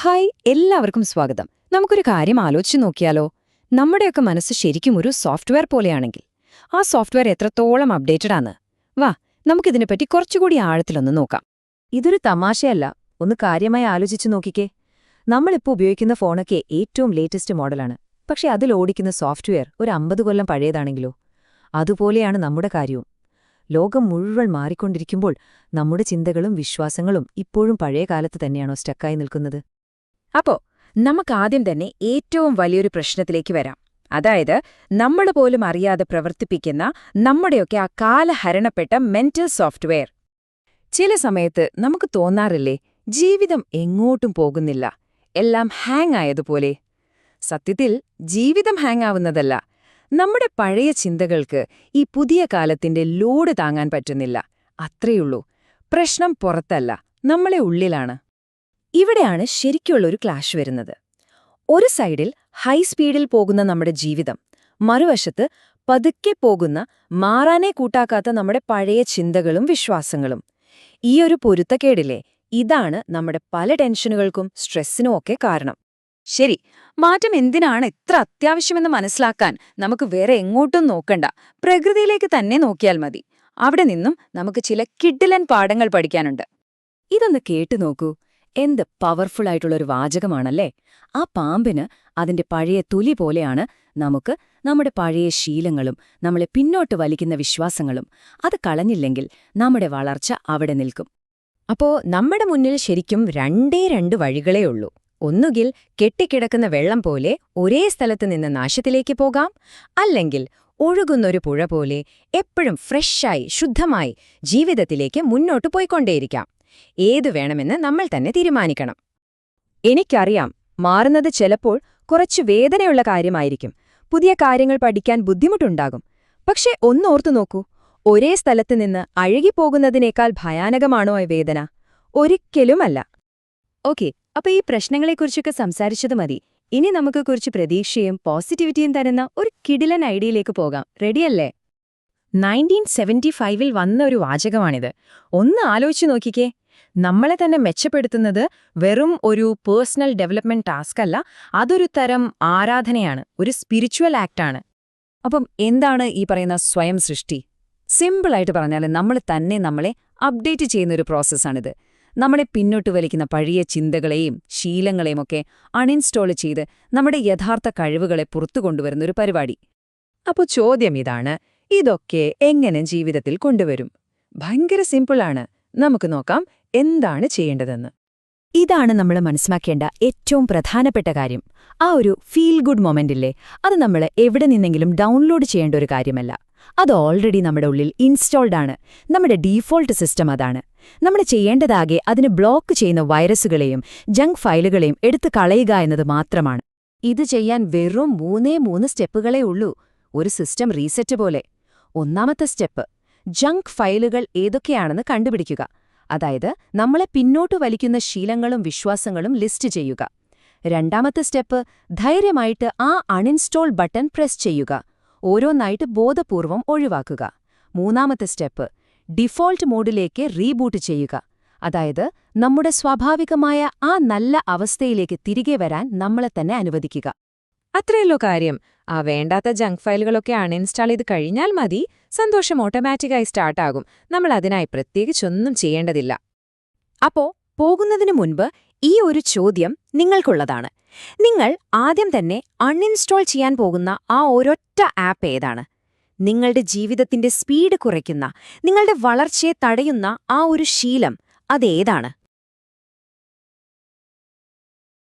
Hi, എല്ലാവർക്കും സ്വാഗതം. നമുക്കൊരു കാര്യം ആലോചിച്ച് നോക്കിയാലോ? നമ്മുടെയൊക്കെ മനസ്സ് ശരിക്കും ഒരു സോഫ്റ്റ്വെയർ പോലെയാണെങ്കിൽ ആ സോഫ്റ്റ്വെയർ എത്രത്തോളം അപ്ഡേറ്റഡ് ആണ്? വാ, നമുക്കിതിനെപ്പറ്റി കുറച്ചുകൂടി ആഴത്തിലൊന്ന് നോക്കാം. ഇതൊരു തമാശയല്ല, ഒന്ന് കാര്യമായി ആലോചിച്ചു നോക്കിക്കേ. നമ്മളിപ്പോൾ ഉപയോഗിക്കുന്ന ഫോണൊക്കെ ഏറ്റവും ലേറ്റസ്റ്റ് മോഡലാണ്. പക്ഷെ അതിൽ ഓടിക്കുന്ന സോഫ്റ്റ്വെയർ ഒരു 50 കൊല്ലം പഴയതാണെങ്കിലോ? അതുപോലെയാണ് നമ്മുടെ കാര്യവും. ലോകം മുഴുവൻ മാറിക്കൊണ്ടിരിക്കുമ്പോൾ നമ്മുടെ ചിന്തകളും വിശ്വാസങ്ങളും ഇപ്പോഴും പഴയ കാലത്ത് തന്നെയാണോ സ്റ്റക്കായി നിൽക്കുന്നത്? അപ്പോ നമുക്കാദ്യം തന്നെ ഏറ്റവും വലിയൊരു പ്രശ്നത്തിലേക്ക് വരാം. അതായത് നമ്മൾ പോലും അറിയാതെ പ്രവർത്തിപ്പിക്കുന്ന നമ്മുടെയൊക്കെ ആ കാലഹരണപ്പെട്ട മെന്റൽ സോഫ്റ്റ്വെയർ. ചില സമയത്ത് നമുക്ക് തോന്നാറില്ലേ, ജീവിതം എങ്ങോട്ടും പോകുന്നില്ല, എല്ലാം ഹാങ് ആയതുപോലെ. സത്യത്തിൽ ജീവിതം ഹാങ് ആവുന്നതല്ല, നമ്മുടെ പഴയ ചിന്തകൾക്ക് ഈ പുതിയ കാലത്തിന്റെ ലോഡ് താങ്ങാൻ പറ്റുന്നില്ല. അത്രയുള്ളൂ. പ്രശ്നം പുറത്തല്ല, നമ്മളെ ഉള്ളിലാണ്. ഇവിടെയാണ് ശരിക്കുള്ളൊരു ക്ലാഷ് വരുന്നത്. ഒരു സൈഡിൽ ഹൈ സ്പീഡിൽ പോകുന്ന നമ്മുടെ ജീവിതം, മറുവശത്ത് പതുക്കെ പോകുന്ന, മാറാനേ കൂട്ടാക്കാത്ത നമ്മുടെ പഴയ ചിന്തകളും വിശ്വാസങ്ങളും. ഈ ഒരു പൊരുത്തക്കേടില്ലേ, ഇതാണ് നമ്മുടെ പല ടെൻഷനുകൾക്കും സ്ട്രെസ്സിനും ഒക്കെ കാരണം. ശരി, മാറ്റം എന്തിനാണ് ഇത്ര അത്യാവശ്യമെന്ന് മനസ്സിലാക്കാൻ നമുക്ക് വേറെ എങ്ങോട്ടും നോക്കണ്ട, പ്രകൃതിയിലേക്ക് തന്നെ നോക്കിയാൽ മതി. അവിടെ നിന്നും നമുക്ക് ചില കിഡിലൻ പാഠങ്ങൾ പഠിക്കാനുണ്ട്. ഇതൊന്ന് കേട്ടു നോക്കൂ. എന്ത് പവർഫുൾ ആയിട്ടുള്ളൊരു വാചകമാണല്ലേ. ആ പാമ്പിന് അതിന്റെ പഴയ തൊലി പോലെയാണ് നമുക്ക് നമ്മുടെ പഴയ ശീലങ്ങളും നമ്മളെ പിന്നോട്ട് വലിക്കുന്ന വിശ്വാസങ്ങളും. അത് കളഞ്ഞില്ലെങ്കിൽ നമ്മുടെ വളർച്ച അവിടെ നിൽക്കും. അപ്പോ നമ്മുടെ മുന്നിൽ ശരിക്കും രണ്ട് വഴികളേ ഉള്ളൂ. ഒന്നുകിൽ കെട്ടിക്കിടക്കുന്ന വെള്ളം പോലെ ഒരേ സ്ഥലത്ത് നിന്ന് നാശത്തിലേക്ക് പോകാം, അല്ലെങ്കിൽ ഒഴുകുന്നൊരു പുഴ പോലെ എപ്പോഴും ഫ്രഷായി ശുദ്ധമായി ജീവിതത്തിലേക്ക് മുന്നോട്ട് പോയിക്കൊണ്ടേയിരിക്കാം. ഏതു വേണമെന്ന് നമ്മൾ തന്നെ തീരുമാനിക്കണം. എനിക്കറിയാം, മാറുന്നത് ചിലപ്പോൾ കുറച്ചു വേദനയുള്ള കാര്യമായിരിക്കും. പുതിയ കാര്യങ്ങൾ പഠിക്കാൻ ബുദ്ധിമുട്ടുണ്ടാകും. പക്ഷെ ഒന്നോർത്തു നോക്കൂ, ഒരേ സ്ഥലത്ത് നിന്ന് അഴുകിപ്പോകുന്നതിനേക്കാൾ ഭയാനകമാണോ ആ വേദന? ഒരിക്കലുമല്ല. ഓക്കെ, അപ്പൊ ഈ പ്രശ്നങ്ങളെക്കുറിച്ചൊക്കെ സംസാരിച്ചത് മതി. ഇനി നമുക്ക് കുറച്ച് പ്രതീക്ഷയും പോസിറ്റിവിറ്റിയും തരുന്ന ഒരു കിടിലൻ ഐഡിയയിലേക്ക് പോകാം. റെഡിയല്ലേ? 1975 വന്ന ഒരു വാചകമാണിത്. ഒന്ന് ആലോചിച്ചു നോക്കിക്കേ. നമ്മളെ തന്നെ മെച്ചപ്പെടുത്തുന്നത് വെറും ഒരു പേഴ്സണൽ ഡെവലപ്മെന്റ് ടാസ്ക് അല്ല, അതൊരു തരം ആരാധനയാണ്, ഒരു സ്പിരിച്വൽ ആക്ടാണ്. അപ്പം എന്താണ് ഈ പറയുന്ന സ്വയം സൃഷ്ടി? സിമ്പിളായിട്ട് പറഞ്ഞാൽ നമ്മൾ തന്നെ നമ്മളെ അപ്ഡേറ്റ് ചെയ്യുന്നൊരു പ്രോസസ്സാണിത്. നമ്മളെ പിന്നോട്ട് വലിക്കുന്ന പഴയ ചിന്തകളെയും ശീലങ്ങളെയും ഒക്കെ അൺഇൻസ്റ്റോൾ ചെയ്ത് നമ്മുടെ യഥാർത്ഥ കഴിവുകളെ പുറത്തുകൊണ്ടുവരുന്നൊരു പരിപാടി. അപ്പോൾ ചോദ്യം ഇതാണ്, ഇതൊക്കെ എങ്ങനെ ജീവിതത്തിൽ കൊണ്ടുവരും? ഭയങ്കര സിമ്പിളാണ്. നമുക്ക് നോക്കാം എന്താണ് ചെയ്യേണ്ടതെന്ന്. ഇതാണ് നമ്മൾ മനസ്സിലാക്കേണ്ട ഏറ്റവും പ്രധാനപ്പെട്ട കാര്യം. ആ ഒരു ഫീൽ ഗുഡ് മൊമെന്റില്ലേ, അത് നമ്മൾ എവിടെ നിന്നെങ്കിലും ഡൗൺലോഡ് ചെയ്യേണ്ട ഒരു കാര്യമല്ല. അത് ഓൾറെഡി നമ്മുടെ ഉള്ളിൽ ഇൻസ്റ്റോൾഡ് ആണ്. നമ്മുടെ ഡീഫോൾട്ട് സിസ്റ്റം അതാണ്. നമ്മൾ ചെയ്യേണ്ടതാകെ അതിന് ബ്ലോക്ക് ചെയ്യുന്ന വൈറസുകളെയും ജങ്ക് ഫയലുകളെയും എടുത്തു കളയുക എന്നത് മാത്രമാണ്. ഇത് ചെയ്യാൻ വെറും 3 സ്റ്റെപ്പുകളേ ഉള്ളൂ, ഒരു സിസ്റ്റം റീസെറ്റ് പോലെ. ഒന്നാമത്തെ സ്റ്റെപ്പ്, ജങ്ക് ഫയലുകൾ ഏതൊക്കെയാണെന്ന് കണ്ടുപിടിക്കുക. അതായത് നമ്മളെ പിന്നോട്ട് വലിക്കുന്ന ശീലങ്ങളും വിശ്വാസങ്ങളും ലിസ്റ്റ് ചെയ്യുക. രണ്ടാമത്തെ സ്റ്റെപ്പ്, ധൈര്യമായിട്ട് ആ അൺഇൻസ്റ്റോൾ ബട്ടൺ പ്രസ് ചെയ്യുക. ഓരോന്നായിട്ട് ബോധപൂർവം ഒഴിവാക്കുക. മൂന്നാമത്തെ സ്റ്റെപ്പ്, ഡിഫോൾട്ട് മോഡിലേക്ക് റീബൂട്ട് ചെയ്യുക. അതായത് നമ്മുടെ സ്വാഭാവികമായ ആ നല്ല അവസ്ഥയിലേക്ക് തിരികെ വരാൻ നമ്മളെ തന്നെ അനുവദിക്കുക. അത്രയല്ലോ കാര്യം. ആ വേണ്ടാത്ത ജങ്ക് ഫയലുകളൊക്കെ അൺഇൻസ്റ്റാൾ ചെയ്ത് കഴിഞ്ഞാൽ മതി, സന്തോഷം ഓട്ടോമാറ്റിക്കായി സ്റ്റാർട്ടാകും. നമ്മൾ അതിനായി പ്രത്യേകിച്ചൊന്നും ചെയ്യേണ്ടതില്ല. അപ്പോ പോകുന്നതിനു മുൻപ് ഈ ഒരു ചോദ്യം നിങ്ങൾക്കുള്ളതാണ്. നിങ്ങൾ ആദ്യം തന്നെ അൺഇൻസ്റ്റാൾ ചെയ്യാൻ പോകുന്ന ആ ഒരൊറ്റ ആപ്പ് ഏതാണ്? നിങ്ങളുടെ ജീവിതത്തിന്റെ സ്പീഡ് കുറയ്ക്കുന്ന, നിങ്ങളുടെ വളർച്ചയെ തടയുന്ന ആ ഒരു ശീലം അതേതാണ്?